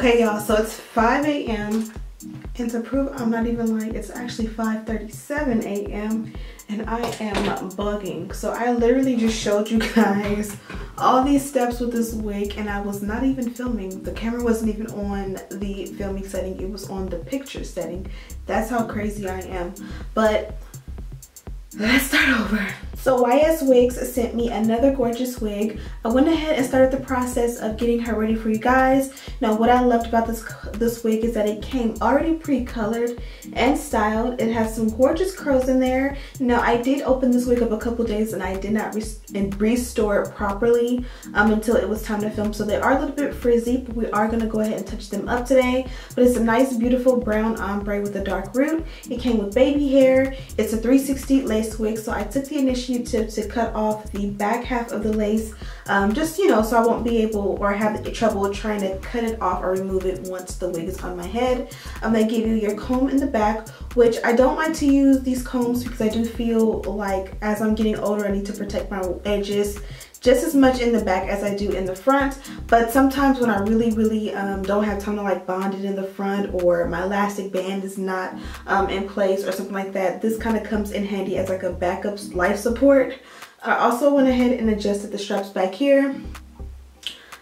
Okay, y'all, so it's 5 a.m. and to prove I'm not even lying, it's actually 5:37 a.m. and I am bugging. So I literally just showed you guys all these steps with this wig and I was not even filming. The camera wasn't even on the filming setting, it was on the picture setting. That's how crazy I am. But let's start over. So YSwigs sent me another gorgeous wig. I went ahead and started the process of getting her ready for you guys. Now what I loved about this wig is that it came already pre-colored and styled. It has some gorgeous curls in there. Now I did open this wig up a couple days and I did not restore it properly until it was time to film. So they are a little bit frizzy, but we are going to go ahead and touch them up today. But it's a nice beautiful brown ombre with a dark root. It came with baby hair. It's a 360 lace wig, so I took the initiative to cut off the back half of the lace, just, you know, so I won't be able or have trouble trying to cut it off or remove it once the wig is on my head. They give you your comb in the back, which I don't like to use these combs because I do feel like as I'm getting older I need to protect my edges just as much in the back as I do in the front. But sometimes when I really don't have time to like bond it in the front, or my elastic band is not in place or something like that, this kind of comes in handy as like a backup life support. I also went ahead and adjusted the straps back here.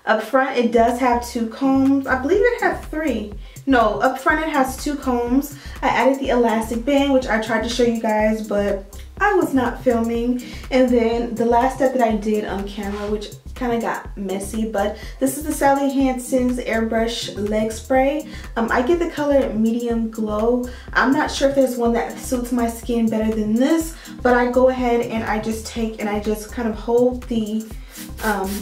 Up front it does have two combs. I believe it had three. No, up front it has two combs. I added the elastic band, which I tried to show you guys, but I was not filming. And then the last step that I did on camera, which kind of got messy, but this is the Sally Hansen's Airbrush leg spray. I get the color medium glow. I'm not sure if there's one that suits my skin better than this, but I go ahead and I just take and I just kind of hold the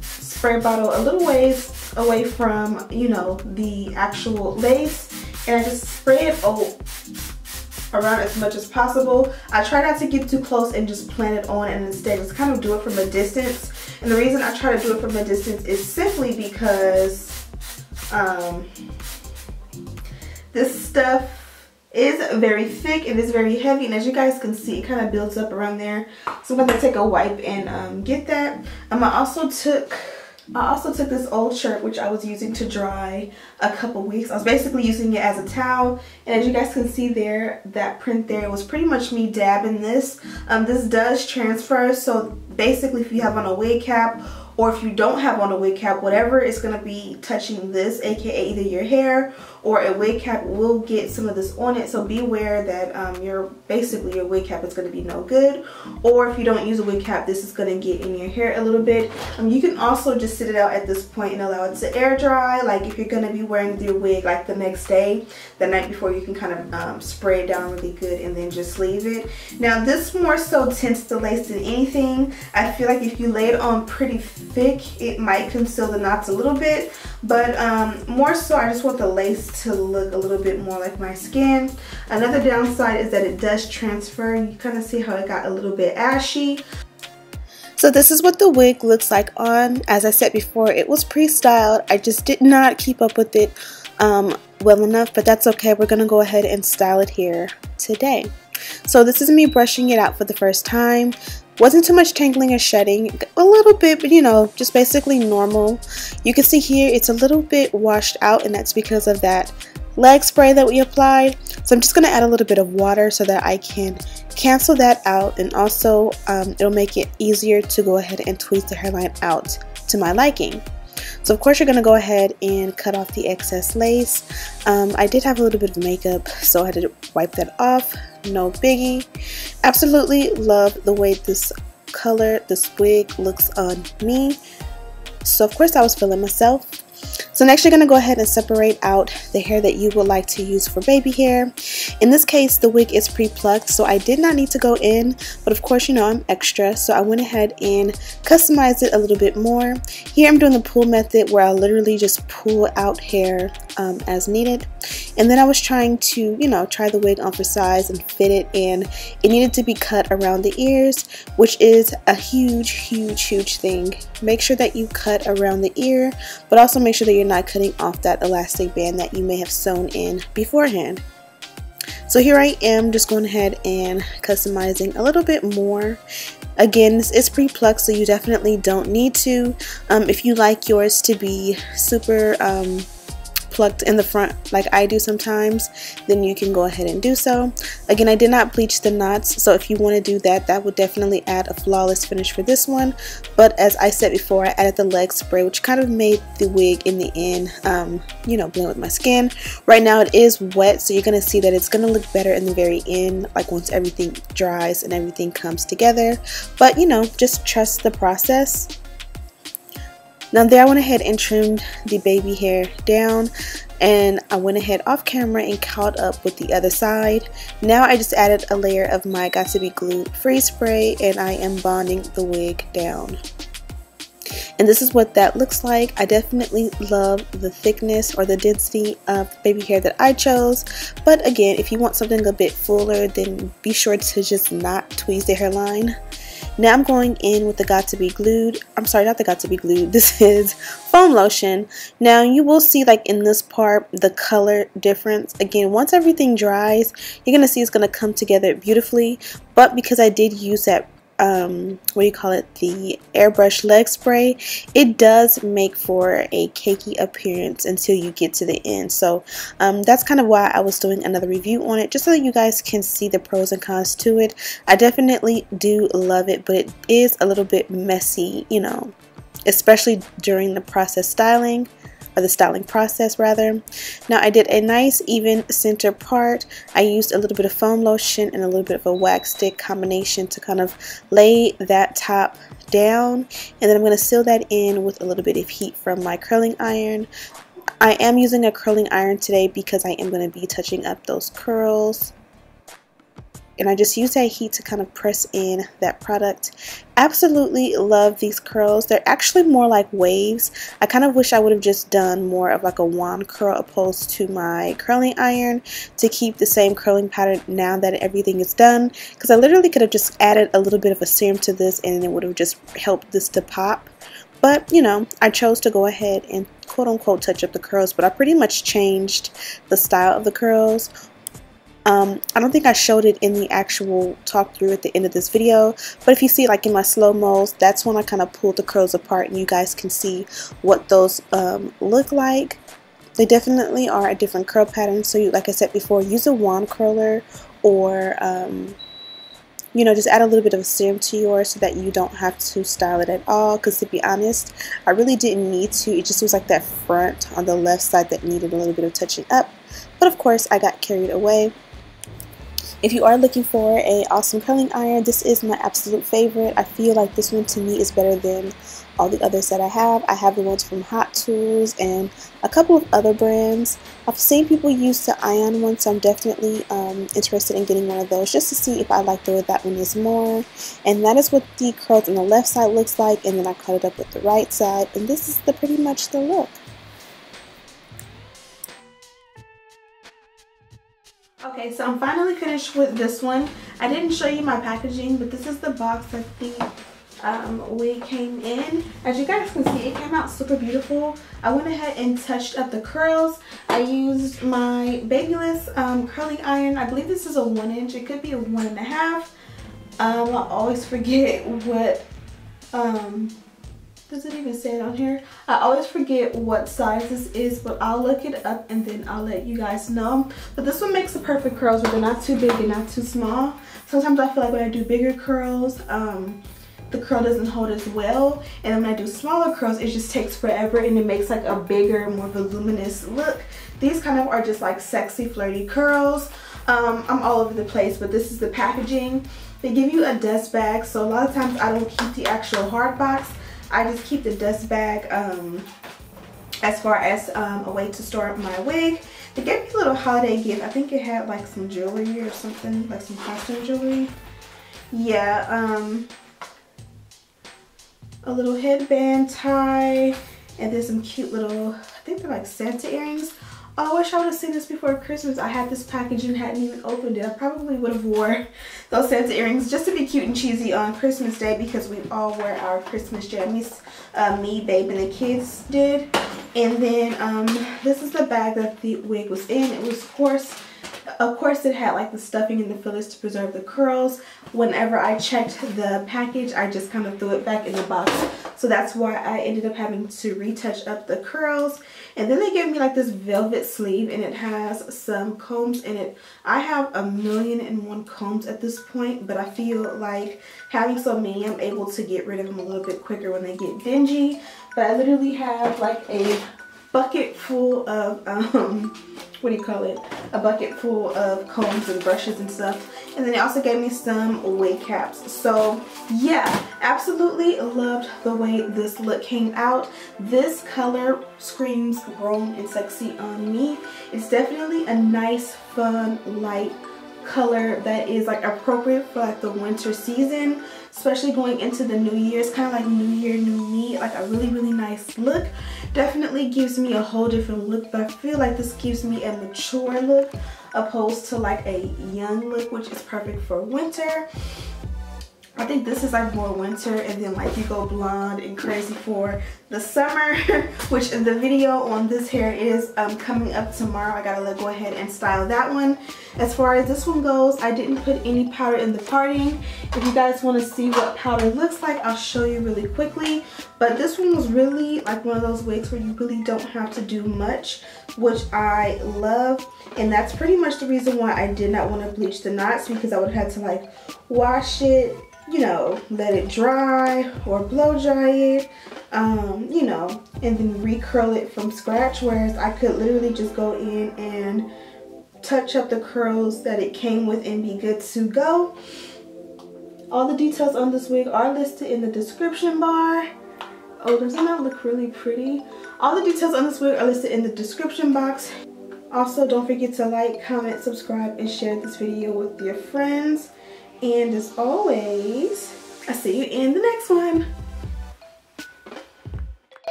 spray bottle a little ways away from, you know, the actual lace, and I just spray it around as much as possible. I try not to get too close and just plant it on, and instead just kind of do it from a distance. And the reason I try to do it from a distance is simply because this stuff is very thick and it's very heavy, and as you guys can see it kind of builds up around there. So I'm going to take a wipe and get that. I also took this old shirt which I was using to dry a couple weeks. I was basically using it as a towel, and as you guys can see there, that print there was pretty much me dabbing this. This does transfer, so basically if you have on a wig cap or if you don't have on a wig cap, whatever is going to be touching this, aka either your hair or a wig cap, will get some of this on it. So be aware that your wig cap is going to be no good, or if you don't use a wig cap, this is going to get in your hair a little bit. You can also just sit it out at this point and allow it to air dry. Like if you're going to be wearing your wig like the next day, the night before, you can kind of spray it down really good and then just leave it. Now this more so tints the lace than anything. I feel like if you lay it on pretty thick, it might conceal the knots a little bit, but more so I just want the lace to look a little bit more like my skin. Another downside is that it does transfer. You kind of see how it got a little bit ashy. So this is what the wig looks like on. As I said before, it was pre-styled. I just did not keep up with it well enough, but that's okay. We're gonna go ahead and style it here today. So this is me brushing it out for the first time. Wasn't too much tangling or shedding, a little bit, but you know, just basically normal. You can see here it's a little bit washed out, and that's because of that leg spray that we applied. So I'm just going to add a little bit of water so that I can cancel that out, and also it'll make it easier to go ahead and tweeze the hairline out to my liking. So of course you're going to go ahead and cut off the excess lace. I did have a little bit of makeup, so I had to wipe that off. No biggie. Absolutely love the way this wig looks on me. So of course I was feeling myself. So next you're going to go ahead and separate out the hair that you would like to use for baby hair. In this case the wig is pre-plucked, so I did not need to go in, but of course you know I'm extra, so I went ahead and customized it a little bit more. Here I'm doing the pull method where I literally just pull out hair as needed, and then I was trying to, you know, try the wig on for size and fit it, and it needed to be cut around the ears, which is a huge thing. Make sure that you cut around the ear, but also make sure that you're not cutting off that elastic band that you may have sewn in beforehand. So here I am just going ahead and customizing a little bit more. Again, this is pre-plucked, so you definitely don't need to. If you like yours to be super plucked in the front like I do sometimes, then you can go ahead and do so. Again, I did not bleach the knots, so if you want to do that, that would definitely add a flawless finish for this one. But as I said before, I added the leg spray, which kind of made the wig in the end, you know, blend with my skin. Right now it is wet, so you're going to see that it's going to look better in the very end, like once everything dries and everything comes together. But you know, just trust the process. Now there I went ahead and trimmed the baby hair down, and I went ahead off camera and caught up with the other side. Now I just added a layer of my Got To Be Glued freeze spray, and I am bonding the wig down. And this is what that looks like. I definitely love the thickness or the density of baby hair that I chose. But again, if you want something a bit fuller, then be sure to just not tweeze the hairline. Now I'm going in with the Got To Be Glued. I'm sorry, not the Got To Be Glued. This is foam lotion. Now you will see, like in this part, the color difference. Again, once everything dries, you're going to see it's going to come together beautifully. But because I did use that what do you call it, the airbrush leg spray, it does make for a cakey appearance until you get to the end. So that's kind of why I was doing another review on it, just so that you guys can see the pros and cons to it. I definitely do love it, but it is a little bit messy, you know, especially during the process styling, or the styling process rather. Now I did a nice even center part. I used a little bit of foam lotion and a little bit of a wax stick combination to kind of lay that top down, and then I'm going to seal that in with a little bit of heat from my curling iron. I am using a curling iron today because I am going to be touching up those curls. And I just use that heat to kind of press in that product. Absolutely love these curls. They're actually more like waves. I kind of wish I would have just done more of like a wand curl opposed to my curling iron to keep the same curling pattern now that everything is done. Because I literally could have just added a little bit of a serum to this and it would have just helped this to pop. But, you know, I chose to go ahead and quote-unquote touch up the curls. But I pretty much changed the style of the curls. I don't think I showed it in the actual talk through at the end of this video, but if you see like in my slow-mos, that's when I kind of pulled the curls apart and you guys can see what those look like. They definitely are a different curl pattern, so you, like I said before, use a wand curler or you know, just add a little bit of a serum to yours so that you don't have to style it at all, because to be honest, I really didn't need to. It just was like that front on the left side that needed a little bit of touching up, but of course I got carried away. If you are looking for an awesome curling iron, this is my absolute favorite. I feel like this one to me is better than all the others that I have. I have the ones from Hot Tools and a couple of other brands. I've seen people use the ion one, so I'm definitely interested in getting one of those just to see if I like the way that one is more. And that is what the curls on the left side looks like, and then I cut it up with the right side, and this is pretty much the look. Okay, so I'm finally finished with this one. I didn't show you my packaging, but this is the box that the wig came in. As you guys can see, it came out super beautiful. I went ahead and touched up the curls. I used my Babyless curling iron. I believe this is a 1-inch. It could be a 1.5. I always forget what does it even say it on here? I always forget what size this is, but I'll look it up and then I'll let you guys know. But this one makes the perfect curls where they're not too big and not too small. Sometimes I feel like when I do bigger curls, the curl doesn't hold as well. And then when I do smaller curls, it just takes forever and it makes like a bigger, more voluminous look. These kind of are just like sexy, flirty curls. I'm all over the place, but this is the packaging. They give you a dust bag, so a lot of times I don't keep the actual hard box. I just keep the dust bag as far as a way to store my wig. They gave me a little holiday gift. I think it had like some jewelry or something, like some costume jewelry. Yeah, a little headband tie, and then some cute little, I think they're like Santa earrings. Oh, I wish I would have seen this before Christmas. I had this package and hadn't even opened it. I probably would have wore those Santa earrings just to be cute and cheesy on Christmas Day, because we all wear our Christmas jammies. Me, Babe, and the kids did. And then this is the bag that the wig was in. It was, of course, Of course, it had like the stuffing and the fillers to preserve the curls. Whenever I checked the package, I just kind of threw it back in the box. So that's why I ended up having to retouch up the curls. And then they gave me like this velvet sleeve, and it has some combs in it. I have 1,000,001 combs at this point, but I feel like having so many, I'm able to get rid of them a little bit quicker when they get dingy. But I literally have like a bucket full of what do you call it, a bucket full of combs and brushes and stuff. And then they also gave me some wig caps. So yeah, absolutely loved the way this look came out. This color screams grown and sexy on me. It's definitely a nice, fun, light color that is like appropriate for like the winter season, especially going into the new year. It's kind of like new year, new me, like a really nice look. Definitely gives me a whole different look, but I feel like this gives me a mature look opposed to like a young look, which is perfect for winter. I think this is like more winter, and then like you go blonde and crazy for the summer, which the video on this hair is coming up tomorrow. I gotta go ahead and style that one. As far as this one goes, I didn't put any powder in the parting. If you guys want to see what powder looks like, I'll show you really quickly. But this one was really like one of those wigs where you really don't have to do much, which I love. And that's pretty much the reason why I did not want to bleach the knots, because I would have had to like wash it, you know, let it dry or blow dry it, you know, and then recurl it from scratch. Whereas I could literally just go in and touch up the curls that it came with and be good to go. All the details on this wig are listed in the description bar. Oh, doesn't that look really pretty? All the details on this wig are listed in the description box. Also, don't forget to like, comment, subscribe, and share this video with your friends. And as always, I'll see you in the next one.